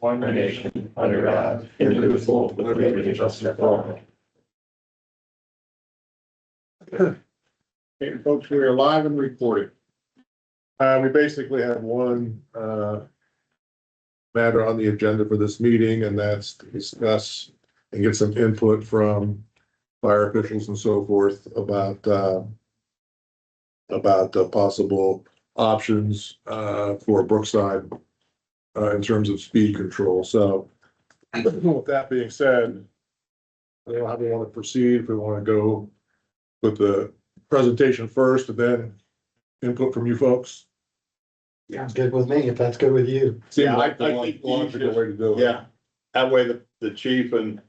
one nation, under God, indivisible, with liberty and justice for all. Hey, folks, we are live and recording. We basically have one matter on the agenda for this meeting, and that's to discuss and get some input from fire officials and so forth about possible options for Brookside in terms of speed control. So with that being said, I don't know how we want to proceed. If we want to go with the presentation first and then input from you folks. Sounds good with me, if that's good with you. Seems Yeah, like the I think the logical way to do it. Yeah, that way the chief and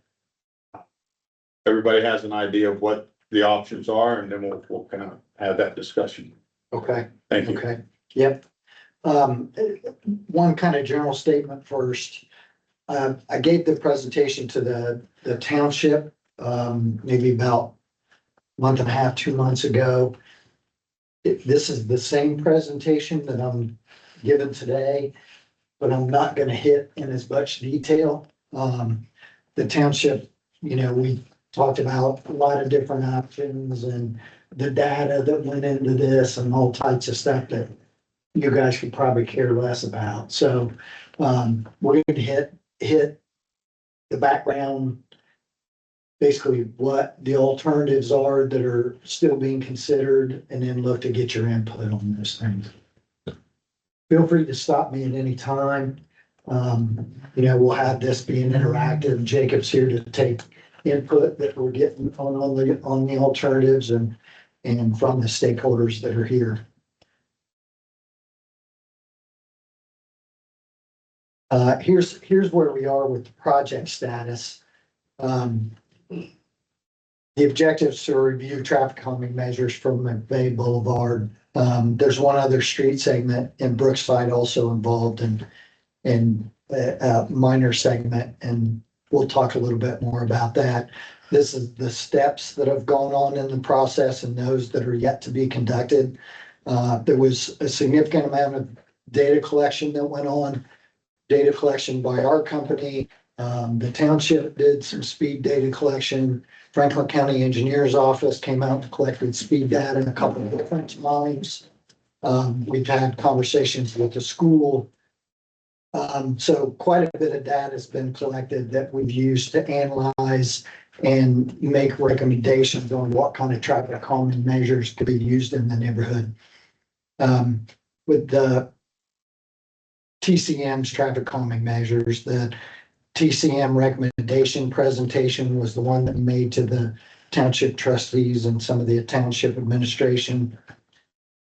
everybody has an idea of what the options are, and then we'll kind of have that discussion. Okay, Thank you. okay, yep. One kind of general statement first. I gave the presentation to the township, maybe about a month and a half, 2 months ago. This is the same presentation that I'm giving today, but I'm not gonna hit in as much detail. The township, we talked about a lot of different options and the data that went into this and all types of stuff that you guys could probably care less about. So, we're gonna hit the background, basically what the alternatives are that are still being considered, and then look to get your input on those things. Feel free to stop me at any time. We'll have this being interactive. Jacob's here to take input that we're getting on the alternatives and from the stakeholders that are here. Here's where we are with the project status. The objectives to review traffic calming measures from McVey Boulevard. There's one other street segment in Brookside also involved in a minor segment, and we'll talk a little bit more about that. This is the steps that have gone on in the process and those that are yet to be conducted. There was a significant amount of data collection that went on. Data collection by our company. The township did some speed data collection. Franklin County Engineers Office came out and collected speed data in a couple of different times. We've had conversations with the school. So quite a bit of data has been collected that we've used to analyze and make recommendations on what kind of traffic calming measures could be used in the neighborhood. With the TCM's traffic calming measures, the TCM recommendation presentation was the one that we made to the township trustees and some of the township administration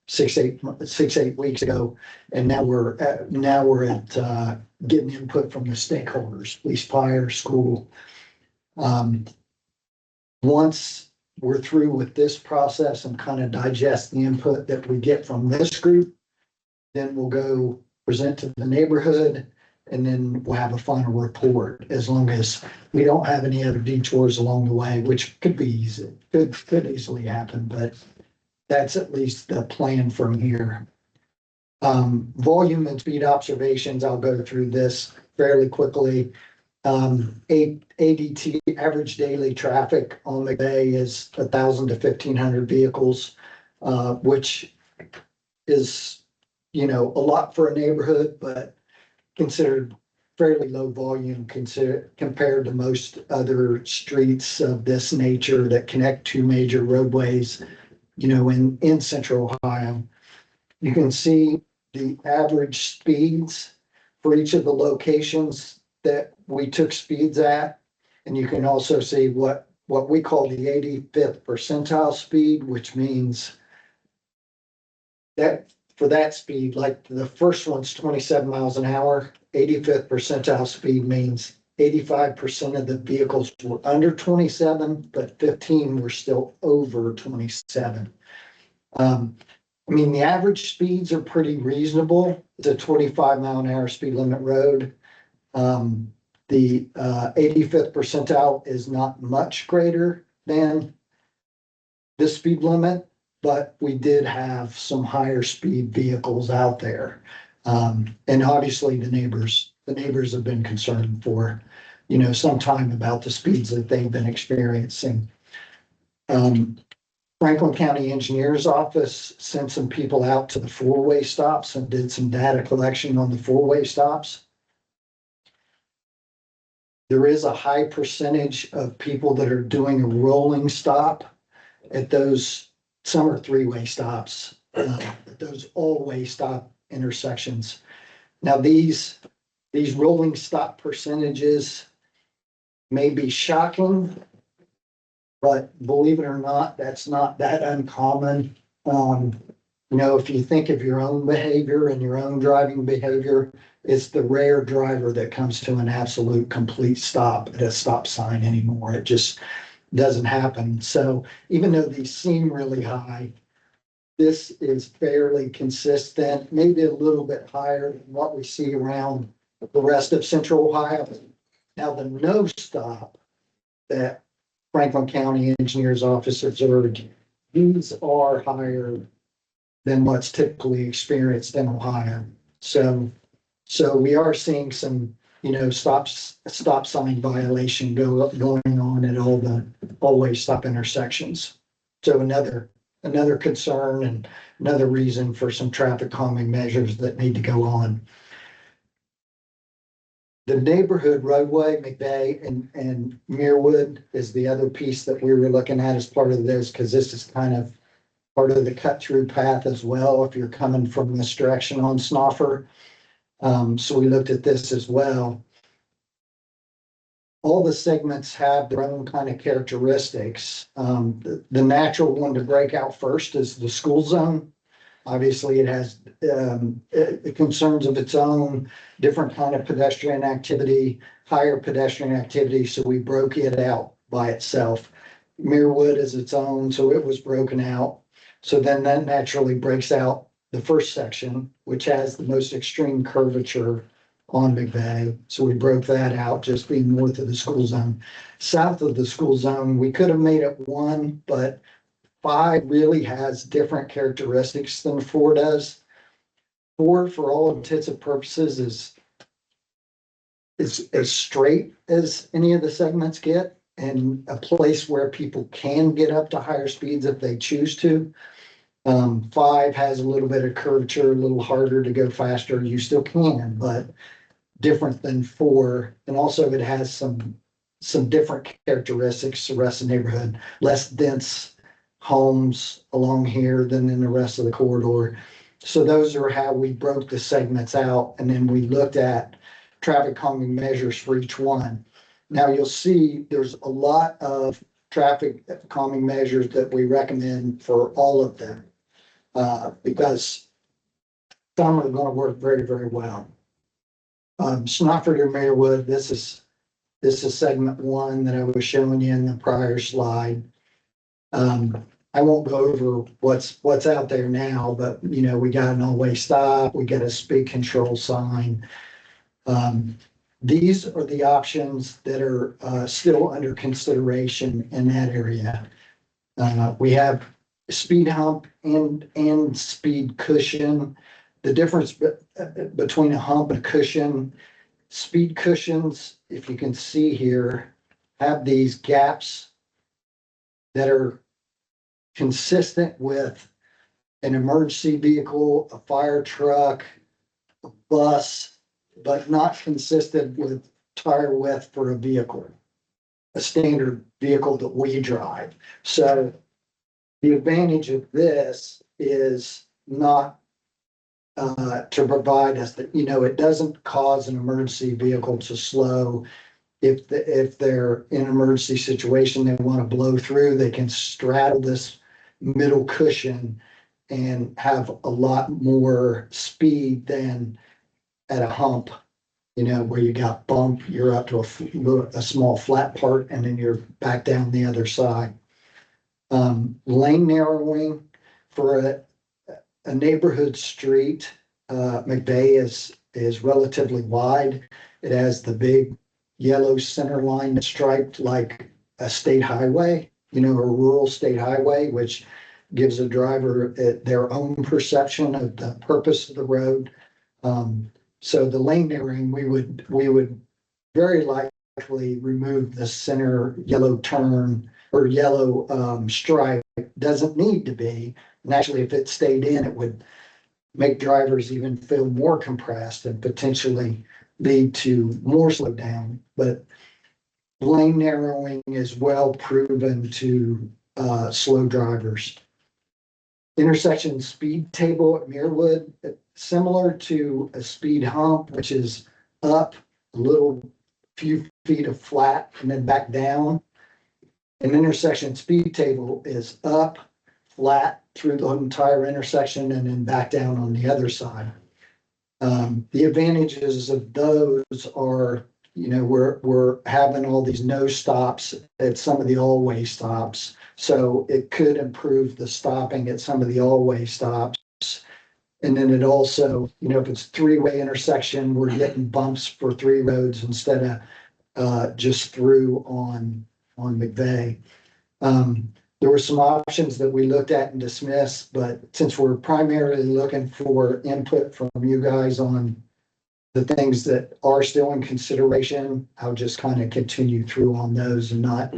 6-8 weeks ago. And now we're at getting input from the stakeholders, police, fire, school. Once we're through with this process and kind of digest the input that we get from this group, then we'll go present to the neighborhood, and then we'll have a final report, as long as we don't have any other detours along the way, which could be easy, could easily happen, but that's at least the plan from here. Volume and speed observations, I'll go through this fairly quickly. ADT, average daily traffic on McVey, is 1,000 to 1,500 vehicles, which is, a lot for a neighborhood, but considered fairly low volume compared to most other streets of this nature that connect two major roadways, in central Ohio. You can see the average speeds for each of the locations that we took speeds at. And you can also see what we call the 85th percentile speed, which means that for that speed, like the first one's 27 miles an hour, 85th percentile speed means 85% of the vehicles were under 27, but 15 were still over 27. The average speeds are pretty reasonable. It's a 25 mile an hour speed limit road. The 85th percentile is not much greater than the speed limit, but we did have some higher speed vehicles out there. And obviously the neighbors the neighbors have been concerned for, some time about the speeds that they've been experiencing. Franklin County Engineers Office sent some people out to the four-way stops and did some data collection on the four-way stops. There is a high percentage of people that are doing a rolling stop at those, some are three-way stops, at those all-way stop intersections. Now, these rolling stop percentages may be shocking, but believe it or not, that's not that uncommon. If you think of your own behavior and your own driving behavior, it's the rare driver that comes to an absolute complete stop at a stop sign anymore. It just doesn't happen. So even though these seem really high, this is fairly consistent, maybe a little bit higher than what we see around the rest of Central Ohio. Now, the no stop that Franklin County Engineers Office observed, these are higher than what's typically experienced in Ohio. So we are seeing some, stop sign violation going on at all the always stop intersections. So another concern and another reason for some traffic calming measures that need to go on. The neighborhood roadway, McVey and Muirwood is the other piece that we were looking at as part of this, because this is kind of part of the cut through path as well, if you're coming from this direction on Snoffer. So we looked at this as well. All the segments have their own kind of characteristics. The natural one to break out first is the school zone. Obviously, it has concerns of its own, different kind of pedestrian activity, higher pedestrian activity, so we broke it out by itself. Muirwood is its own, so it was broken out. So then that naturally breaks out the first section, which has the most extreme curvature on McVey. So we broke that out, just being north of the school zone. South of the school zone, we could have made it one, but 5 really has different characteristics than 4 does. 4, for all intents and purposes, is as straight as any of the segments get, and a place where people can get up to higher speeds if they choose to. 5 has a little bit of curvature, a little harder to go faster. You still can, but different than 4. And also it has some different characteristics to the rest of the neighborhood, less dense homes along here than in the rest of the corridor. So those are how we broke the segments out, and then we looked at traffic calming measures for each one. Now you'll see there's a lot of traffic calming measures that we recommend for all of them, because some are going to work very, very well. Snoffer to Muirwood, this is segment 1 that I was showing you in the prior slide. I won't go over what's out there now, but we got an all-way stop, we got a speed control sign. These are the options that are still under consideration in that area. We have speed hump and speed cushion. The difference between a hump and a cushion, speed cushions, if you can see here, have these gaps that are consistent with an emergency vehicle, a fire truck, a bus, but not consistent with tire width for a vehicle, a standard vehicle that we drive. So the advantage of this is not to provide us that, it doesn't cause an emergency vehicle to slow. If they're in an emergency situation, they want to blow through, they can straddle this middle cushion and have a lot more speed than at a hump, where you got bump, you're up to a small flat part, and then you're back down the other side. Lane narrowing for a neighborhood street, McVey is relatively wide. It has the big yellow center line that's striped like a state highway, a rural state highway, which gives a driver their own perception of the purpose of the road. So the lane narrowing, we would very likely remove the center yellow turn or yellow stripe. Doesn't need to be. And actually, if it stayed in, it would make drivers even feel more compressed and potentially lead to more slowdown. But lane narrowing is well proven to slow drivers. Intersection speed table at Muirwood, similar to a speed hump, which is up a little few feet of flat and then back down. An intersection speed table is up, flat through the entire intersection and then back down on the other side. The advantages of those are, we're having all these no stops at some of the all-way stops. So it could improve the stopping at some of the all-way stops. And then it also, if it's three-way intersection, we're getting bumps for three roads instead of just through on McVey. There were some options that we looked at and dismissed, but since we're primarily looking for input from you guys on the things that are still in consideration, I'll just kind of continue through on those and not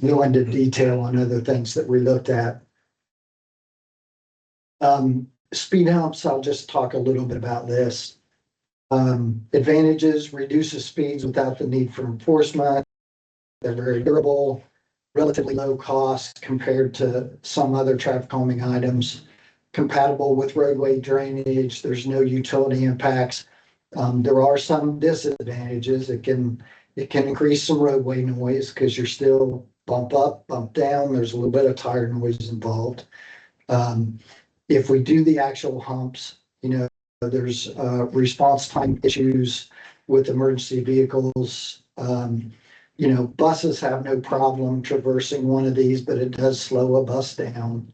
go into detail on other things that we looked at. Speed humps, I'll just talk a little bit about this. Advantages, reduces speeds without the need for enforcement. They're very durable, relatively low cost compared to some other traffic calming items. Compatible with roadway drainage, there's no utility impacts. There are some disadvantages. It can increase some roadway noise because you're still bump up, bump down. There's a little bit of tire noise involved. If we do the actual humps, there's response time issues with emergency vehicles. Buses have no problem traversing one of these, but it does slow a bus down,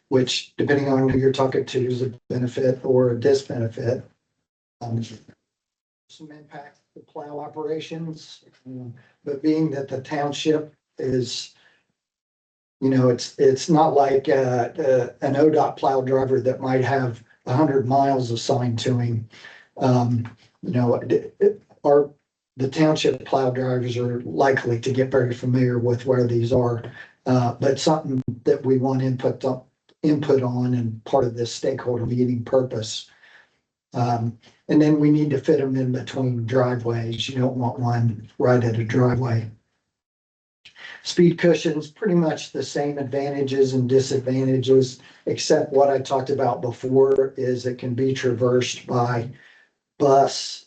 which depending on who you're talking to is a benefit or a disbenefit. Some impact to plow operations, but being that the township is, it's not like an ODOT plow driver that might have 100 miles assigned to him. The township plow drivers are likely to get very familiar with where these are, but something that we want input on and part of this stakeholder meeting purpose. And then we need to fit them in between driveways. You don't want one right at a driveway. Speed cushions, pretty much the same advantages and disadvantages, except what I talked about before is it can be traversed by bus,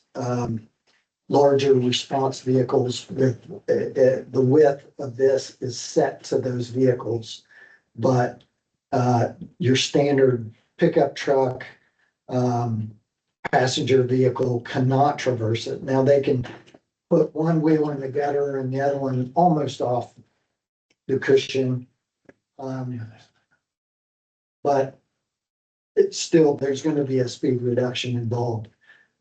larger response vehicles. With the width of this is set to those vehicles, but your standard pickup truck, passenger vehicle cannot traverse it. Now they can put one wheel in the gutter and the other one almost off the cushion. But it's still, there's going to be a speed reduction involved.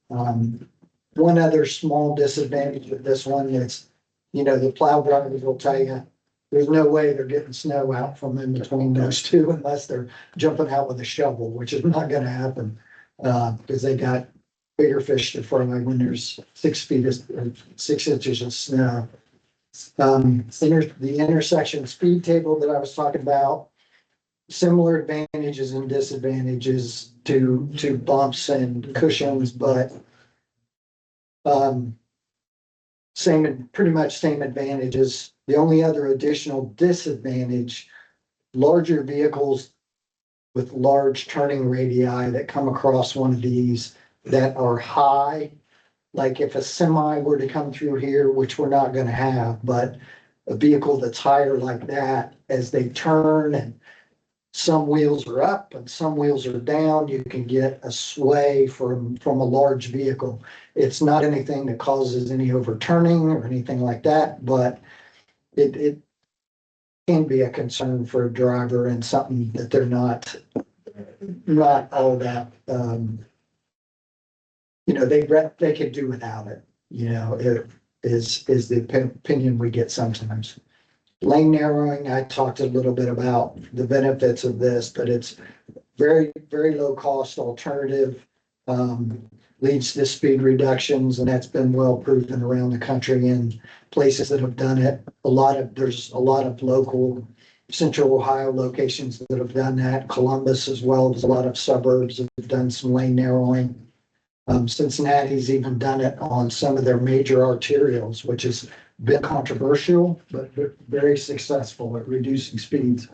One other small disadvantage with this one is, the plow drivers will tell you there's no way they're getting snow out from in between those two unless they're jumping out with a shovel, which is not going to happen. Because they got bigger fish to fry when there's 6 inches of snow. The intersection speed table that I was talking about, similar advantages and disadvantages to bumps and cushions, but pretty much same advantages. The only other additional disadvantage, larger vehicles with large turning radii that come across one of these that are high, like if a semi were to come through here, which we're not going to have, but a vehicle that's higher like that, as they turn and some wheels are up and some wheels are down, you can get a sway from a large vehicle. It's not anything that causes any overturning or anything like that, but it can be a concern for a driver and something that they're not all that, they could do without it, it is the opinion we get sometimes. Lane narrowing, I talked a little bit about the benefits of this, but it's very, very low cost alternative. leads to speed reductions, and that's been well proven around the country in places that have done it. There's a lot of local central Ohio locations that have done that. Columbus, as well as a lot of suburbs, have done some lane narrowing. Cincinnati's even done it on some of their major arterials, which has been controversial, but very successful at reducing speeds.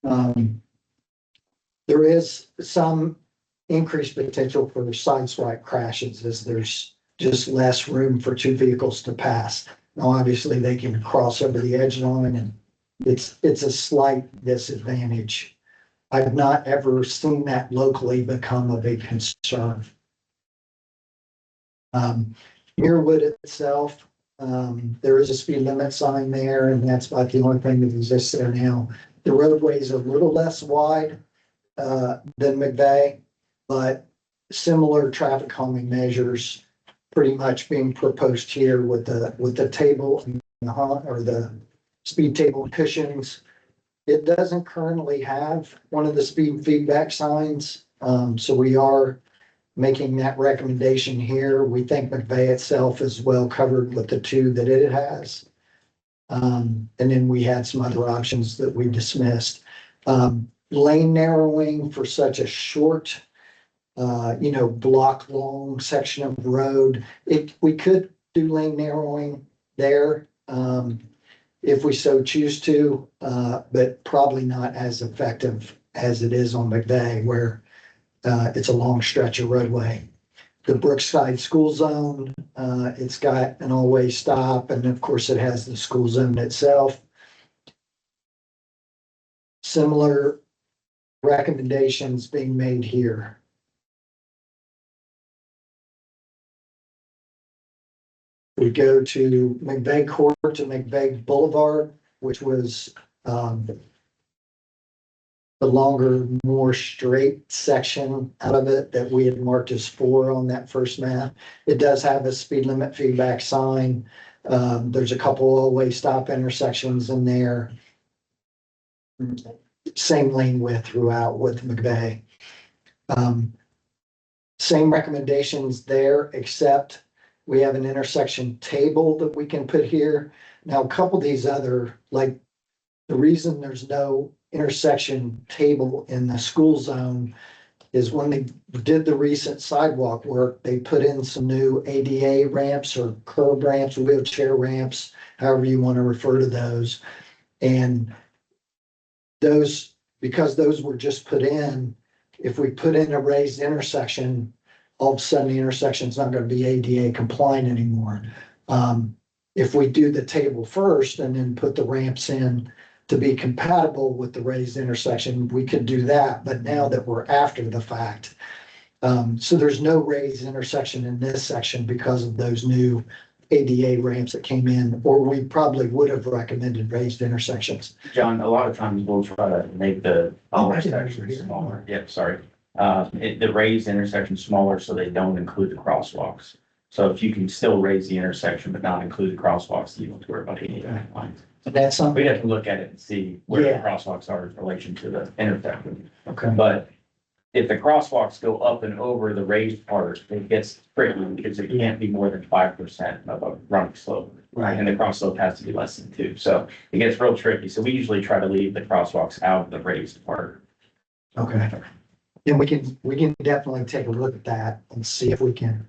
There is some increased potential for sideswipe crashes as there's just less room for two vehicles to pass. Now, obviously, they can cross over the edge line, and it's a slight disadvantage. I've not ever seen that locally become a big concern. Muirwood itself, there is a speed limit sign there, and that's about the only thing that exists there now. The roadway is a little less wide than McVey, but similar traffic calming measures pretty much being proposed here with the table and the speed table cushions. It doesn't currently have one of the speed feedback signs, so we are making that recommendation here. We think McVey itself is well covered with the two that it has. And then we had some other options that we dismissed. Lane narrowing for such a short, block long section of road. We could do lane narrowing there, if we so choose to, but probably not as effective as it is on McVey, where it's a long stretch of roadway. The Brookside School Zone, it's got an all-way stop, and of course it has the school zone itself. Similar recommendations being made here. We go to McVey Court to McVey Boulevard, which was the longer, more straight section out of it that we had marked as 4 on that first map. It does have a speed limit feedback sign. There's a couple all-way stop intersections in there. Same lane width throughout with McVey. Same recommendations there, except we have an intersection table that we can put here. Now, a couple of these other, like the reason there's no intersection table in the school zone is when they did the recent sidewalk work, they put in some new ADA ramps or curb ramps, wheelchair ramps, however you want to refer to those. And those, because those were just put in, if we put in a raised intersection, all of a sudden the intersection is not going to be ADA compliant anymore. If we do the table first and then put the ramps in to be compatible with the raised intersection, we could do that. But now that we're after the fact, so there's no raised intersection in this section because of those new ADA ramps that came in, or we probably would have recommended raised intersections. John, a lot of times we'll try to make the Oh, I intersections didn't know. smaller. Yep, sorry. The raised intersection smaller so they don't include the crosswalks. So if you can still raise the intersection but not include the crosswalks, you don't have to worry about any of that lines. That's something. We'd have to look at it and see where the Yeah. crosswalks are in relation to the intersection. Okay. But if the crosswalks go up and over the raised part, it gets tricky because it can't be more than 5% of a running slope. Right. And the cross slope has to be less than 2. So it gets real tricky. So we usually try to leave the crosswalks out of the raised part. Okay. And we can definitely take a look at that and see if we can,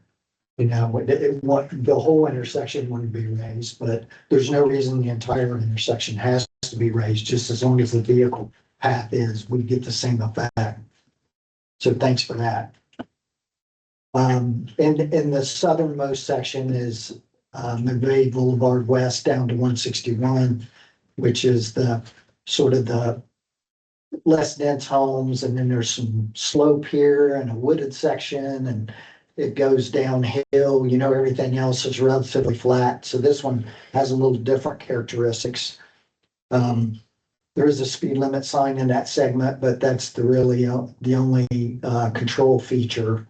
the whole intersection wouldn't be raised, but there's no reason the entire intersection has to be raised, just as long as the vehicle path is, we get the same effect. So thanks for that. And in the southernmost section is McVey Boulevard West down to 161, which is the sort of the less dense homes, and then there's some slope here and a wooded section, and it goes downhill. Everything else is relatively flat. So this one has a little different characteristics. There is a speed limit sign in that segment, but that's the only control feature.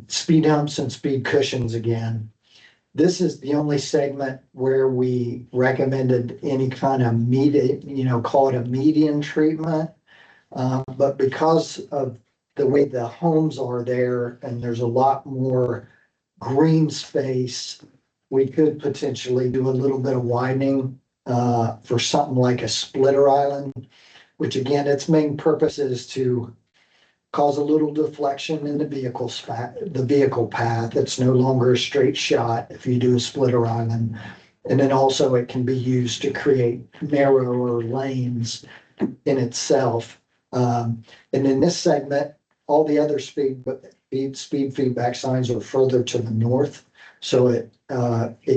Speed humps and speed cushions again. This is the only segment where we recommended any kind of median, call it a median treatment. But because of the way the homes are there, and there's a lot more green space, we could potentially do a little bit of widening for something like a splitter island, which again, its main purpose is to cause a little deflection in the vehicle path. It's no longer a straight shot if you do a splitter island. And then also it can be used to create narrower lanes in itself. And in this segment, all the other speed feedback signs are further to the north. So it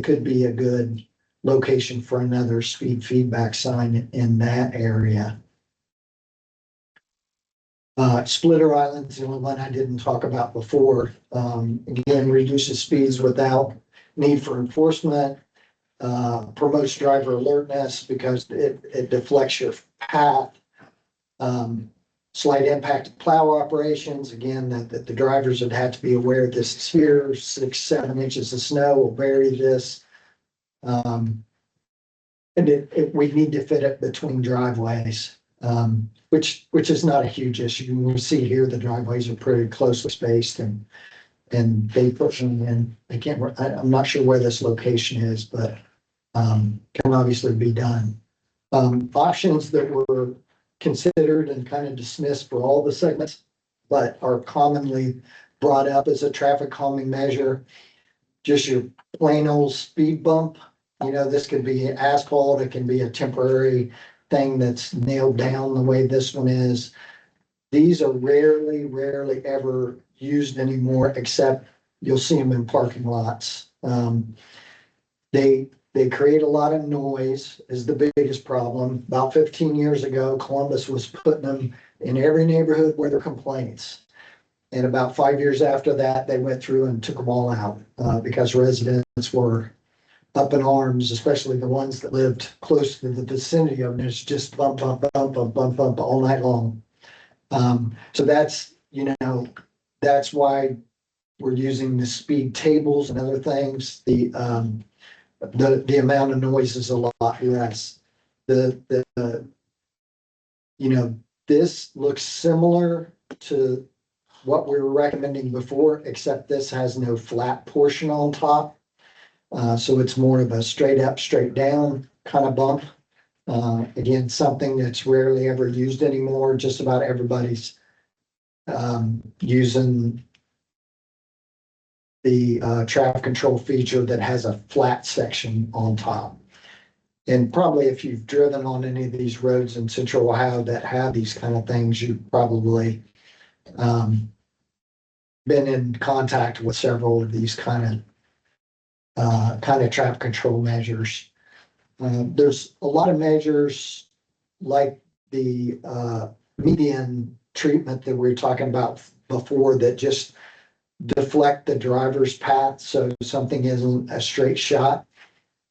could be a good location for another speed feedback sign in that area. Splitter Island's the only one I didn't talk about before. Again, reduces speeds without need for enforcement, promotes driver alertness because it deflects your path. Slight impact of plow operations, again, that the drivers would have to be aware this is here, 6-7 inches of snow will bury this. And we need to fit it between driveways. Which is not a huge issue. We see here the driveways are pretty closely spaced and they put them in. I'm not sure where this location is, but can obviously be done. Options that were considered and kind of dismissed for all the segments, but are commonly brought up as a traffic calming measure. Just your plain old speed bump. This could be asphalt. It can be a temporary thing that's nailed down the way this one is. These are rarely ever used anymore, except you'll see them in parking lots. They create a lot of noise is the biggest problem. About 15 years ago, Columbus was putting them in every neighborhood where there are complaints. And about 5 years after that, they went through and took them all out because residents were up in arms, especially the ones that lived close to the vicinity of them. It's just bump all night long. So that's why we're using the speed tables and other things. The amount of noise is a lot less. This looks similar to what we were recommending before, except this has no flat portion on top. So it's more of a straight up, straight down kind of bump. Again, something that's rarely ever used anymore. Just about everybody's using the traffic control feature that has a flat section on top. And probably if you've driven on any of these roads in Central Ohio that have these kind of things, you've probably been in contact with several of these kind of traffic control measures. There's a lot of measures like the median treatment that we were talking about before that just deflect the driver's path so something isn't a straight shot.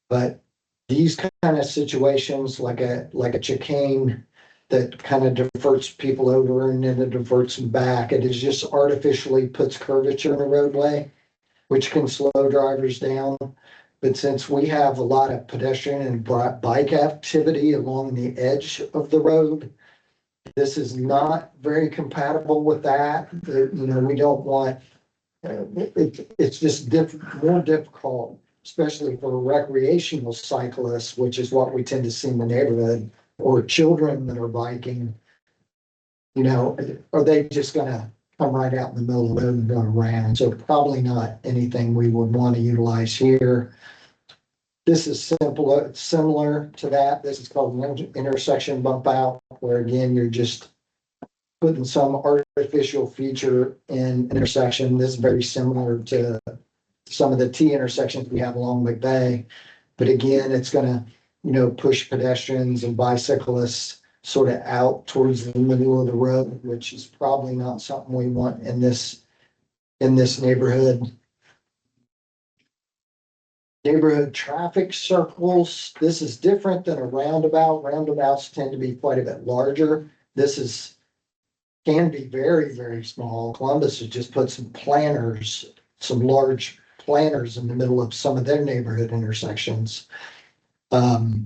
But these kind of situations, like a chicane that kind of diverts people over and then it diverts them back, it is just artificially puts curvature in the roadway, which can slow drivers down. But since we have a lot of pedestrian and bike activity along the edge of the road, this is not very compatible with that. We don't want, it's just more difficult, especially for recreational cyclists, which is what we tend to see in the neighborhood, or children that are biking. Are they just gonna come right out in the middle of the road and go around? So probably not anything we would want to utilize here. This is similar to that. This is called an intersection bump out, where again, you're just putting some artificial feature in an intersection. This is very similar to some of the T intersections we have along McVey. But again, it's gonna, push pedestrians and bicyclists sort of out towards the middle of the road, which is probably not something we want in this neighborhood. Neighborhood traffic circles. This is different than a roundabout. Roundabouts tend to be quite a bit larger. This can be very, very small. Columbus has just put some large planters in the middle of some of their neighborhood intersections. But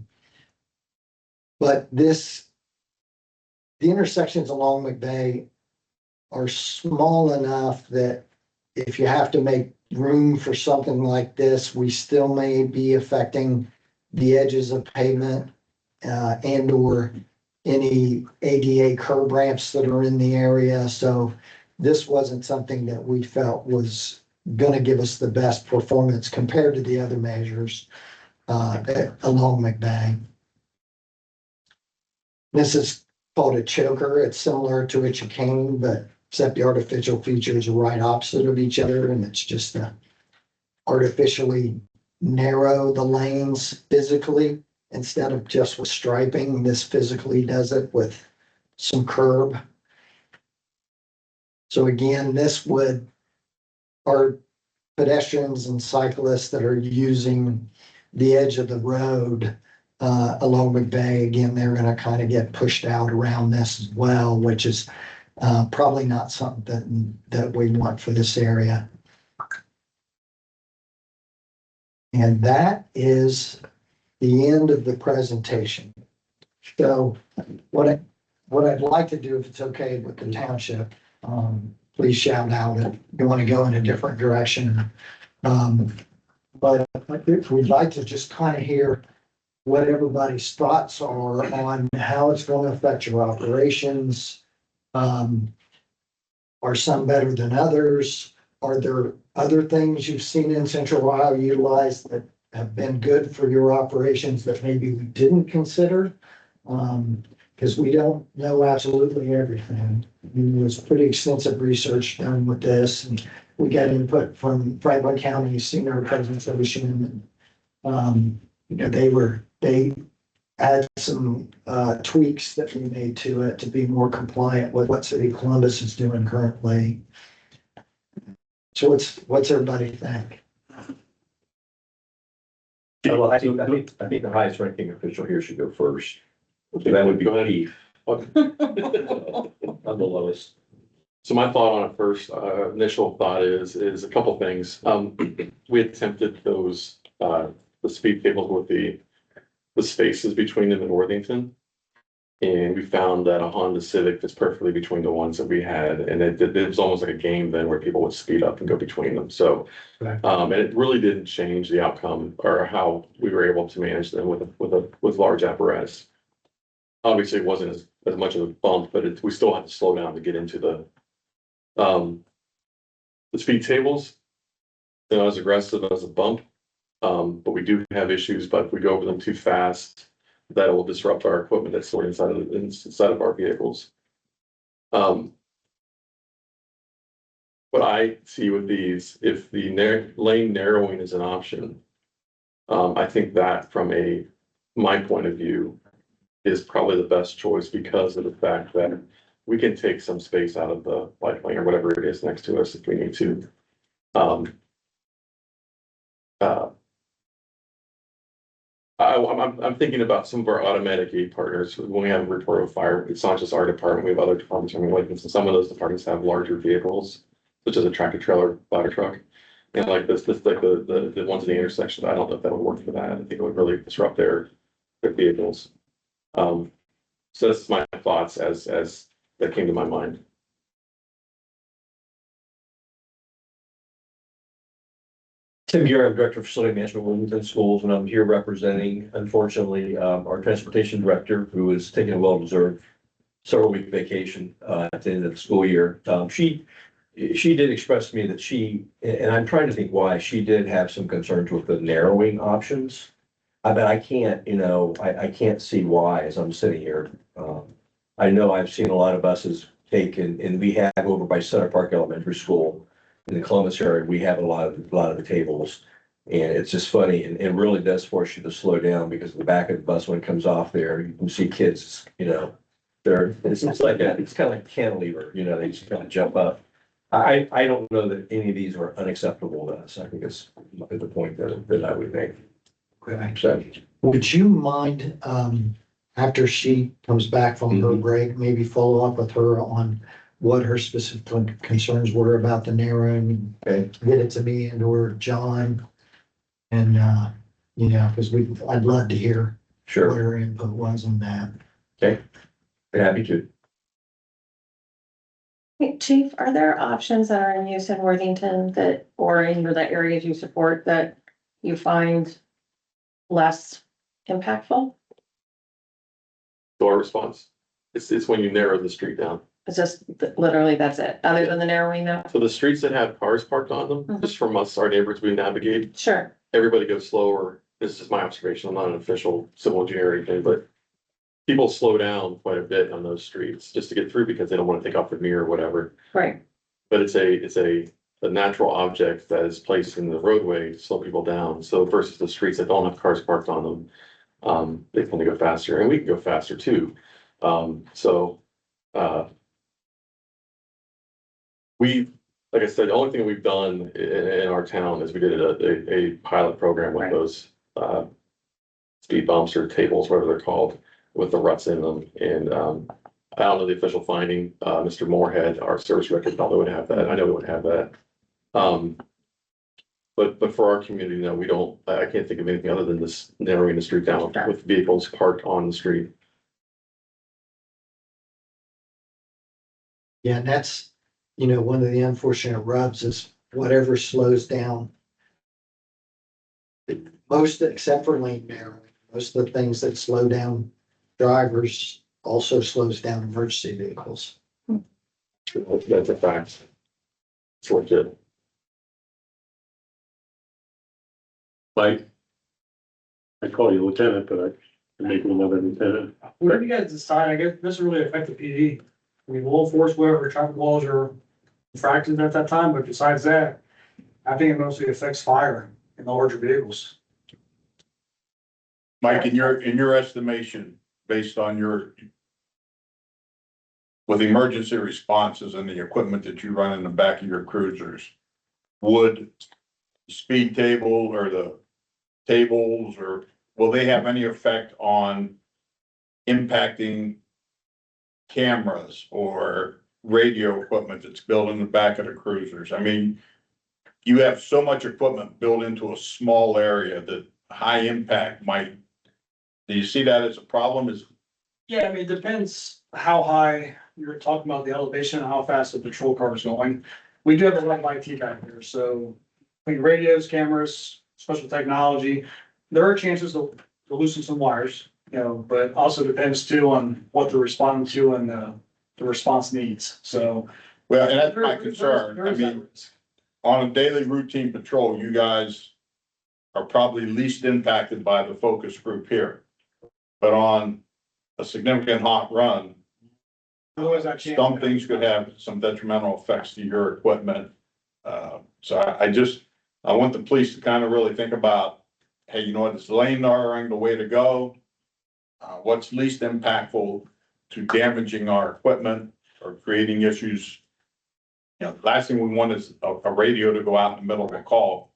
the intersections along McVey are small enough that if you have to make room for something like this, we still may be affecting the edges of pavement and or any ADA curb ramps that are in the area. So this wasn't something that we felt was gonna give us the best performance compared to the other measures along McVey. This is called a choker. It's similar to a chicane, but except the artificial features are right opposite of each other, and it's just artificially narrow the lanes physically instead of just with striping. This physically does it with some curb. So again, this would, our pedestrians and cyclists that are using the edge of the road along McVey, again, they're gonna kind of get pushed out around this as well, which is probably not something that we want for this area. And that is the end of the presentation. So what I'd like to do, if it's okay with the township, please shout out if you want to go in a different direction. But we'd like to just kind of hear what everybody's thoughts are on how it's going to affect your operations. Are some better than others? Are there other things you've seen in Central Ohio utilized that have been good for your operations that maybe we didn't consider? Because we don't know absolutely everything. There was pretty extensive research done with this, and we got input from Franklin County Senior Presentation. You know, they had some tweaks that we made to it to be more compliant with what City of Columbus is doing currently. So what's everybody think? Well, I think the highest ranking official here should go first. So that would be Keith. I'm the lowest. So my thought on it first, initial thought is a couple things. We attempted those, the speed tables with the spaces between them in Worthington. And we found that a Honda Civic is perfectly between the ones that we had, and it was almost like a game then where people would speed up and go between them. So, and it really didn't change the outcome or how we were able to manage them with large apparatus. Obviously, it wasn't as much of a bump, but we still had to slow down to get into the speed tables. They're not as aggressive as a bump, but we do have issues. But if we go over them too fast, that will disrupt our equipment that's stored inside of our vehicles. What I see with these, if the lane narrowing is an option, I think that from my point of view is probably the best choice because of the fact that we can take some space out of the bike lane or whatever it is next to us if we need to. I'm thinking about some of our automatic gate partners. When we have a report of fire, it's not just our department, we have other departments. I mean, like, some of those departments have larger vehicles, such as a tractor trailer, ladder truck. And like this, like the ones in the intersection, I don't know if that would work for that. I think it would really disrupt their vehicles. So this is my thoughts as that came to my mind. Tim Gear, I'm Director of Facility Management, Wilmington Schools, and I'm here representing, unfortunately, our Transportation Director, who is taking a well-deserved several-week vacation at the end of the school year. She did express to me that and I'm trying to think why, she did have some concerns with the narrowing options. But I can't, I can't see why as I'm sitting here. I know I've seen a lot of buses taken, and we have over by Center Park Elementary School in the Columbus area, we have a lot of the tables. And it's just funny, and it really does force you to slow down because the back of the bus, when it comes off there, you can see kids, it's kind of like a cantilever, they just kind of jump up. I don't know that any of these are unacceptable to us. I think it's the point that I would make. Okay. So, Would you mind, after she comes back from her break, maybe follow up with her on what her specific concerns were about the narrowing? Okay. Get it to me and or John. And, because I'd love to hear what sure. her input was on that. Okay. Happy to. Hey, Chief, are there options that are in use in Worthington that, or in the areas you support that you find less impactful? Door response. It's when you narrow the street down. It's just literally that's it, other than the narrowing though? So the streets that have cars parked on them, Mhm. just from us, our neighbors, we navigate, Sure, everybody goes slower. This is my observation. I'm not an official civil engineering thing, but people slow down quite a bit on those streets just to get through because they don't want to take off their mirror or whatever. right. But it's a natural object that is placed in the roadway to slow people down. So versus the streets that don't have cars parked on them, they tend to go faster and we can go faster too. We, like I said, the only thing we've done in our town is we did a pilot program with Right. those, speed bumps or tables, whatever they're called, with the ruts in them. And, I don't know the official finding. Mr. Moorhead, our service director, probably would have that. I know we would have that. But for our community, no, we don't, I can't think of anything other than this narrowing the street down with vehicles parked on the street. Yeah, and that's, you know, one of the unfortunate rubs is whatever slows down. Most, except for lane narrowing, most of the things that slow down drivers also slows down emergency vehicles. That's a fact. It's legit. Mike? I call you lieutenant, but I can make you another lieutenant. Whatever you guys decide, I guess, doesn't really affect the PD. I mean, we'll enforce whatever traffic laws are infracted at that time, but besides that, I think it mostly affects fire in the larger vehicles. Mike, in your estimation, based on with emergency responses and the equipment that you run in the back of your cruisers, would the speed table or the tables, or will they have any effect on impacting cameras or radio equipment that's built in the back of the cruisers? I mean, you have so much equipment built into a small area that high impact might, do you see that as a problem? Yeah, I mean, it depends how high you're talking about the elevation and how fast the patrol car is going. We do have a lot of IT back there, so between radios, cameras, special technology, there are chances to loosen some wires, you know, but also depends too on what they're responding to and the response needs, so. Well, and that's my there- concern. there I is that mean, risk. on a daily routine patrol, you guys are probably least impacted by the focus group here. But on a significant hot run, Otherwise, I can't. some things could have some detrimental effects to your equipment. So I want the police to kind of really think about, hey, you know what, is lane narrowing the way to go? What's least impactful to damaging our equipment or creating issues? You know, last thing we want is a radio to go out in the middle of a call.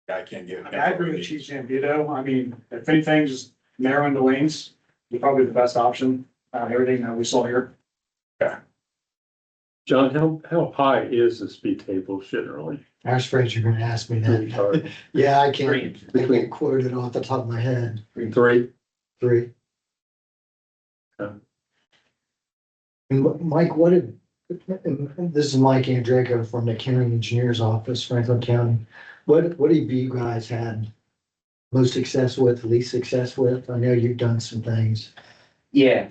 Guy can't get. I agree with Chief Zambito. I mean, if anything, just narrowing the lanes is probably the best option, everything that we saw here. John, how high is the speed table generally? I was afraid you're gonna ask me that. Sorry. Yeah, I Three. can't quote it off the top of my head. 3? 3. Okay. And Mike, and this is Mike Andreyko from the County Engineer's Office, Franklin County. What have you guys had most success with, least success with? I know you've done some things. Yeah,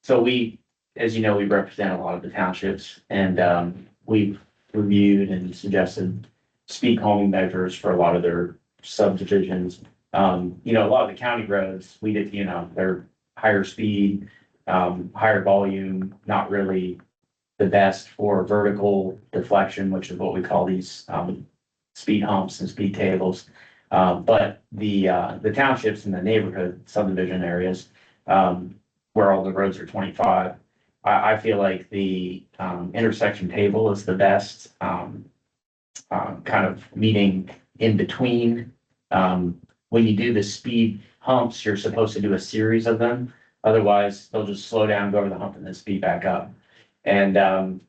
so we, as you know, we represent a lot of the townships and, we've reviewed and suggested speed calming measures for a lot of their subdivisions. You know, a lot of the county roads, we did, you know, they're higher speed, higher volume, not really the best for vertical deflection, which is what we call these, speed humps and speed tables. But the townships and the neighborhood subdivision areas, where all the roads are 25, I feel like the intersection table is the best kind of meeting in between. When you do the speed humps, you're supposed to do a series of them. Otherwise, they'll just slow down, go over the hump and then speed back up. And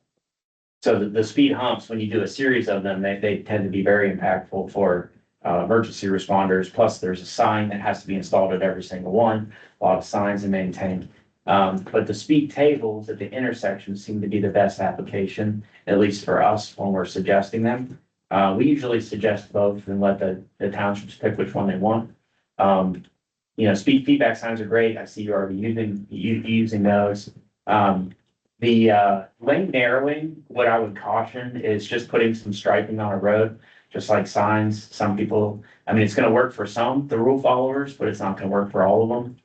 so the speed humps, when you do a series of them, they tend to be very impactful for emergency responders. Plus, there's a sign that has to be installed at every single one, a lot of signs to maintain. But the speed tables at the intersections seem to be the best application, at least for us when we're suggesting them. We usually suggest both and let the townships pick which one they want. Speed feedback signs are great. I see you're already using those. The lane narrowing, what I would caution is just putting some striping on a road, just like signs. Some people, it's gonna work for some, the rule followers, but it's not gonna work for all of them.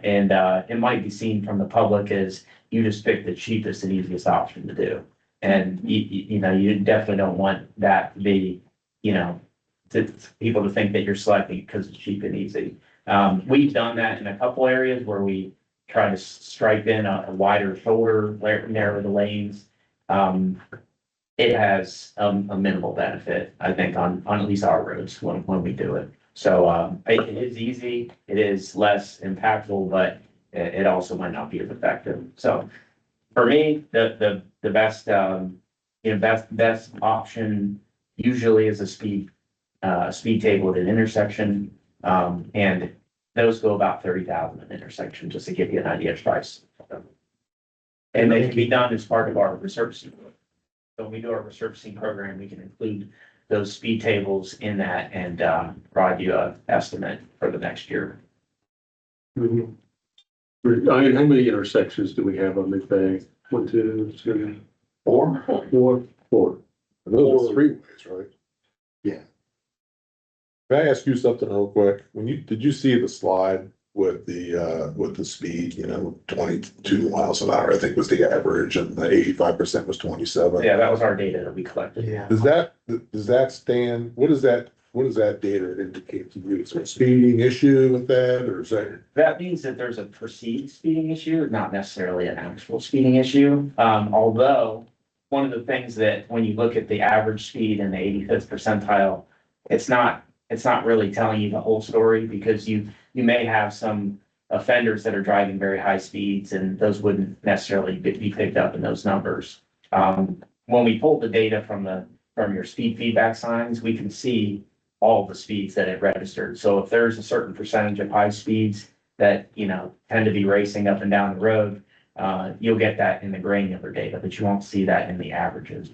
It might be seen from the public as you just pick the cheapest and easiest option to do. And you definitely don't want that to be, to people to think that you're selecting because it's cheap and easy. We've done that in a couple areas where we try to stripe in a wider shoulder, narrow the lanes. It has a minimal benefit, I think, on at least our roads when we do it. So it is easy, it is less impactful, but it also might not be as effective. So for me, the best, best option usually is a speed table at an intersection. And those go about 30,000 an intersection, just to give you an idea of price. And they can be done as part of our resurfacing. So when we do our resurfacing program, we can include those speed tables in that and provide you an estimate for the next year. Mhm. How many intersections do we have on McVey? 1, 2, 3, 4. Those are freeways, right? Yeah. Can I ask you something real quick? Did you see the slide with the speed, 22 miles an hour, I think was the average, and the 85% was 27? Yeah, that was our data that we collected. Yeah. Does that stand, what does that data indicate to you? Is there a speeding issue with that, or is that? That means that there's a perceived speeding issue, not necessarily an actual speeding issue. Although one of the things that when you look at the average speed in the 85th percentile, it's not really telling you the whole story, because you may have some offenders that are driving very high speeds, and those wouldn't necessarily be picked up in those numbers. When we pulled the data from your speed feedback signs, we can see all the speeds that it registered. So if there's a certain percentage of high speeds that, tend to be racing up and down the road, you'll get that in the granular data, but you won't see that in the averages.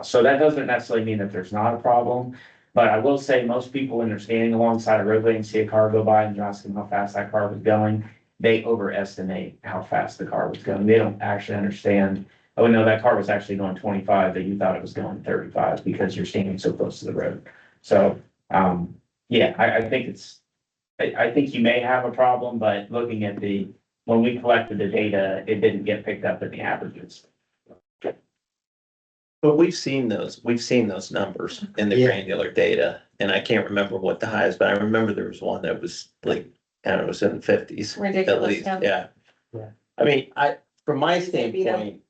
So that doesn't necessarily mean that there's not a problem. But I will say most people, when they're standing alongside a roadway and see a car go by and you ask them how fast that car was going, they overestimate how fast the car was going. They don't actually understand, oh no, that car was actually going 25, but you thought it was going 35 because you're standing so close to the road. So, yeah, I think you may have a problem, but looking at when we collected the data, it didn't get picked up in the averages. But we've seen those numbers in the Yeah. granular data, and I can't remember what the highest, but I remember there was one that was like, I don't know, it was in the 50s. At Ridiculous, least, yeah. Yeah. I mean, from my Beat 'em. standpoint,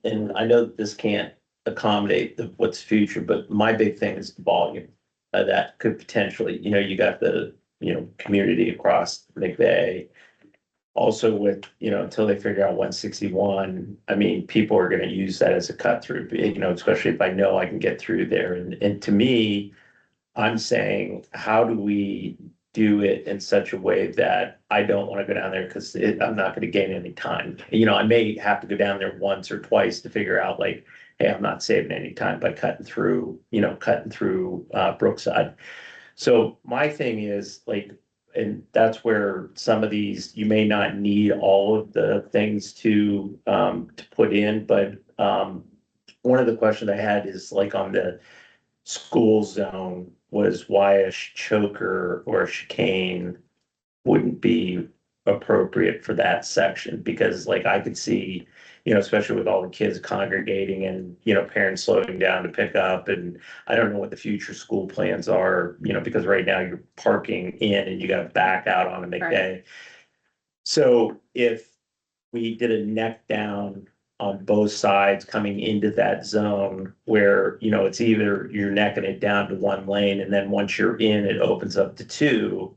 and I know that this can't accommodate what's future, but my big thing is the volume. That could potentially, you got the, community across McVey. Also with, until they figure out 161, people are gonna use that as a cut through, especially if I know I can get through there. And to me, I'm saying, how do we do it in such a way that I don't wanna go down there because I'm not gonna gain any time. I may have to go down there once or twice to figure out like, hey, I'm not saving any time by cutting through Brookside. So my thing is like, and that's where some of these, you may not need all of the things to put in, but one of the questions I had is like on the school zone was why a choker or a chicane wouldn't be appropriate for that section, because like I could see, especially with all the kids congregating and, parents slowing down to pick up, and I don't know what the future school plans are, because right now you're parking in and you gotta back out on a McVey. So if we did a neck down on both sides coming into that zone where, it's either you're necking it down to one lane and then once you're in, it opens up to two.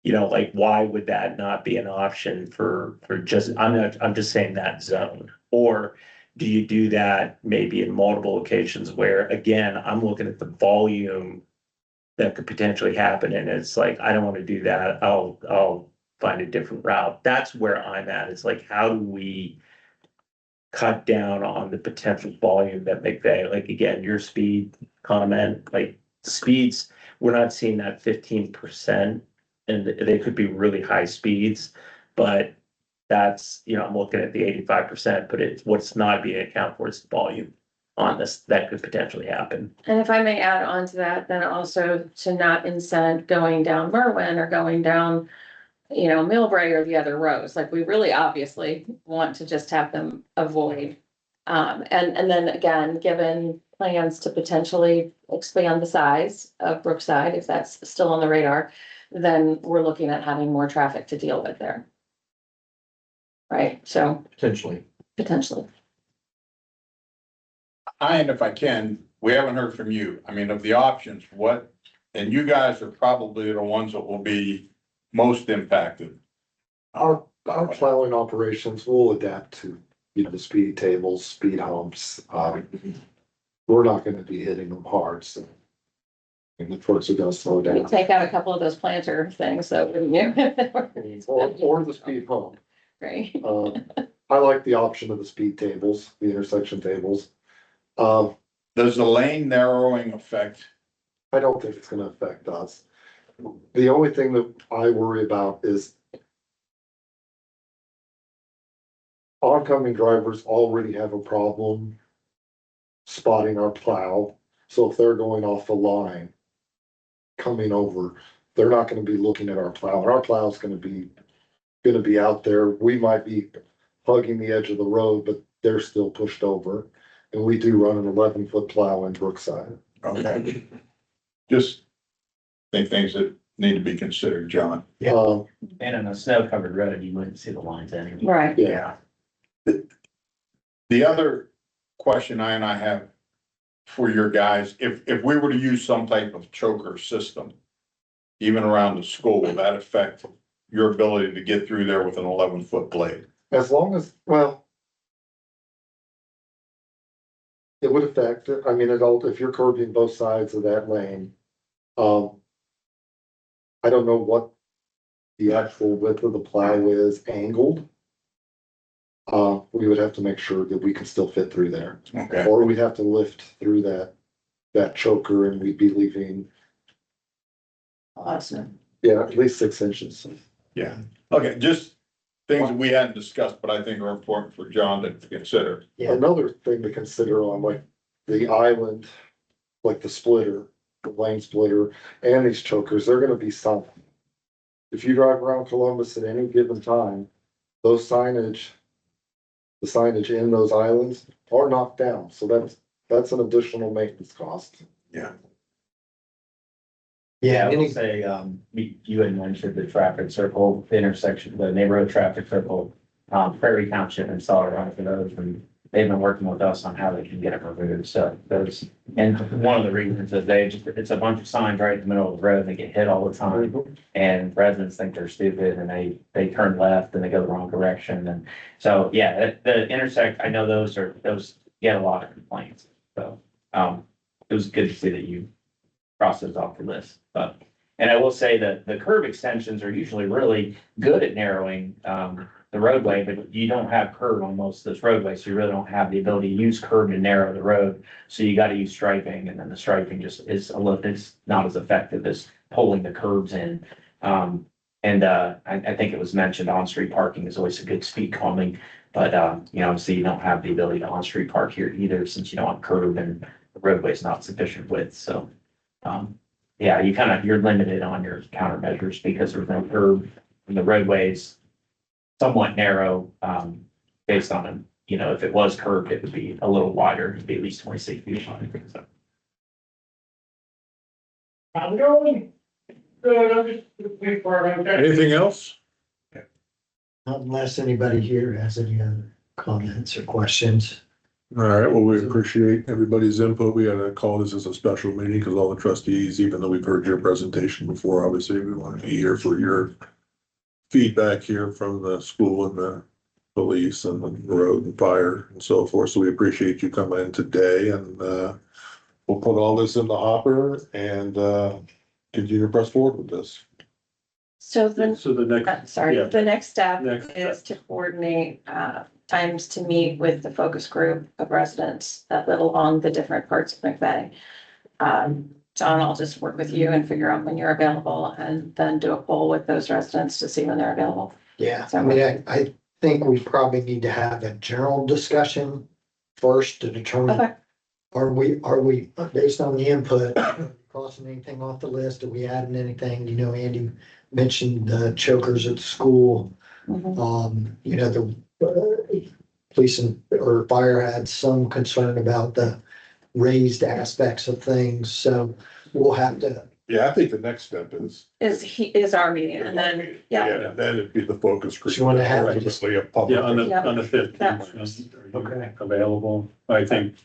Like, why would that not be an option for just, I'm just saying that zone? Or do you do that maybe in multiple occasions where, again, I'm looking at the volume that could potentially happen, and it's like, I don't want to do that. I'll find a different route. That's where I'm at. It's like, how do we cut down on the potential volume that McVey, like, again, your speed comment, like, speeds, we're not seeing that 15%. And they could be really high speeds, but that's, I'm looking at the 85%, but it's what's not being accounted for is the volume on this that could potentially happen. And if I may add on to that, then also to not incent going down Merwin or going down, Millbrae or the other roads, like we really obviously want to just have them avoid. And then again, given plans to potentially expand the size of Brookside, if that's still on the radar, then we're looking at having more traffic to deal with there. Right, so Potentially. potentially. And if I can, we haven't heard from you. I mean, of the options, and you guys are probably the ones that will be most impacted. Our plowing operations will adapt to, the speed tables, speed humps. We're not gonna be hitting them hard, so. And the trucks are gonna slow You down. take out a couple of those planter things, so wouldn't you? Or the speed hump. Right. I like the option of the speed tables, the intersection tables. Does the lane narrowing affect? I don't think it's gonna affect us. The only thing that I worry about is oncoming drivers already have a problem spotting our plow. So if they're going off the line, coming over, they're not gonna be looking at our plow. And our plow is gonna be out there. We might be hugging the edge of the road, but they're still pushed over. And we do run an 11-foot plow in Brookside. Okay. Just think things that need to be considered, John. Um, And on a snow covered road, you wouldn't see the lines anyway. Right. yeah, The other question I have for your guys, if we were to use some type of choker system, even around the school, will that affect your ability to get through there with an 11-foot blade? as long as, well, it would affect it. I mean, if you're curbing both sides of that lane, I don't know what the actual width of the plow is angled. We would have to make sure that we can still fit through there, Okay. or we'd have to lift through that choker and we'd be leaving, Awesome. at least 6 inches. Yeah. Okay, just things that we hadn't discussed, but I think are important for John to consider. Yeah. Another thing to consider on like the island, like the splitter, the lane splitter, and these chokers, they're gonna be something. If you drive around Columbus at any given time, the signage in those islands are knocked down, so that's an additional maintenance cost. Yeah, Yeah, I will say, you had mentioned the traffic circle, the intersection, the neighborhood traffic circle. Prairie Township installed one for those, and they've been working with us on how they can get it removed, so those. And one of the reasons is it's a bunch of signs right in the middle of the road, and they get hit all the time. And residents think they're stupid, and they turn left and they go the wrong direction, and so, yeah, the intersect, I know those get a lot of complaints, so. It was good to see that you crossed those off the list, but. And I will say that the curb extensions are usually really good at narrowing, the roadway, but you don't have curb on most of those roadways, so you really don't have the ability to use curb to narrow the road. So you gotta use striping, and then the striping just is it's not as effective as pulling the curbs in. I think it was mentioned on-street parking is always a good speed calming, but, obviously you don't have the ability to on-street park here either, since you don't have curb and the roadway's not sufficient width, so. Yeah, you're limited on your countermeasures because there's no curb and the roadways somewhat narrow, based on, if it was curved, it would be a little wider, it'd be at least 26 feet wide, so. I'm going. Good, I'm just waiting for it. Anything else? unless anybody here has any other comments or questions. All right, well, we appreciate everybody's input. We had to call this as a special meeting because all the trustees, even though we've heard your presentation before, obviously, we wanted to hear for your feedback here from the school and the police and the road and fire and so forth. So we appreciate you coming in today, and we'll put all this in the hopper and continue to press forward with this. So the, So the next, sorry, yeah. the next step Next is to coordinate, times to meet with the focus group of residents that live along the different parts of McVey. John, I'll just work with you and figure out when you're available and then do a poll with those residents to see when they're available. Yeah, I mean, I think we probably need to have a general discussion first to determine. Okay. Are we, based on the input, crossing anything off the list? Are we adding anything? You know, Andy mentioned the chokers at school. Mhm. You know, the police or fire had some concern about the raised aspects of things, so we'll have to. Yeah, I think the next step is. Is our meeting and then, yeah, Then it'd be the focus group. You wanna have- Ultimately a public. Yeah, Yeah. on the fifteenth. Okay. Available, I think.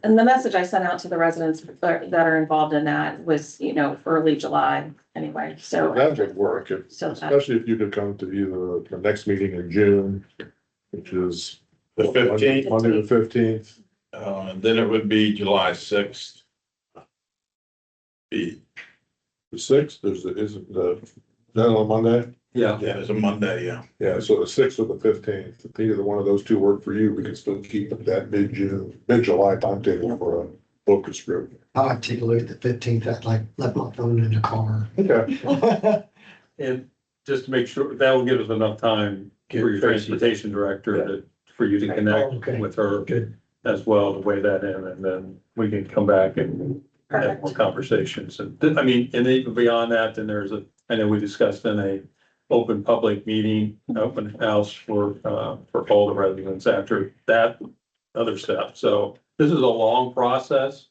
and the message I sent out to the residents that are involved in that was, you know, early July anyway, so. That would work, So that- especially if you could come to either the next meeting in June, which is. The 15th. Monday the 15th. Then it would be July 6th. The 6th, isn't that on Monday? Yeah. Yeah, it's a Monday, yeah. Yeah, so the 6th or the 15th, if either one of those two work for you, we can still keep that mid-July timetable for a focus group. I'll have to take a look at the 15th. I'd like, left my phone in the car. Okay. And just to make sure, that will give us enough time for your transportation director for you to Okay. connect with her Good. as well, to weigh that in, and then we can come back and have more conversations. And I mean, and even beyond that, then I know we discussed in a open public meeting, open house for all the residents after that other step. So this is a long process.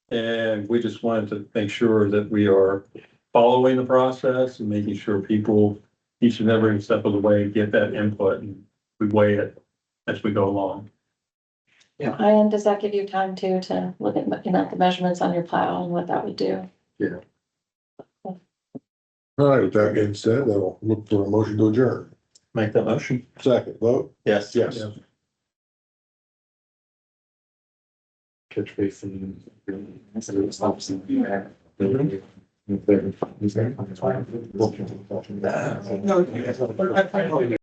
And we just wanted to make sure that we are following the process and making sure people, each and every step of the way, get that input, and we weigh it as we go along. And does that give you time too, to look at, looking at the measurements on your plow and what that would do? All right, with that being said, I'll look for a motion to adjourn. Make that motion? Second, vote? Yes. Yes. Catch basin. Mhm.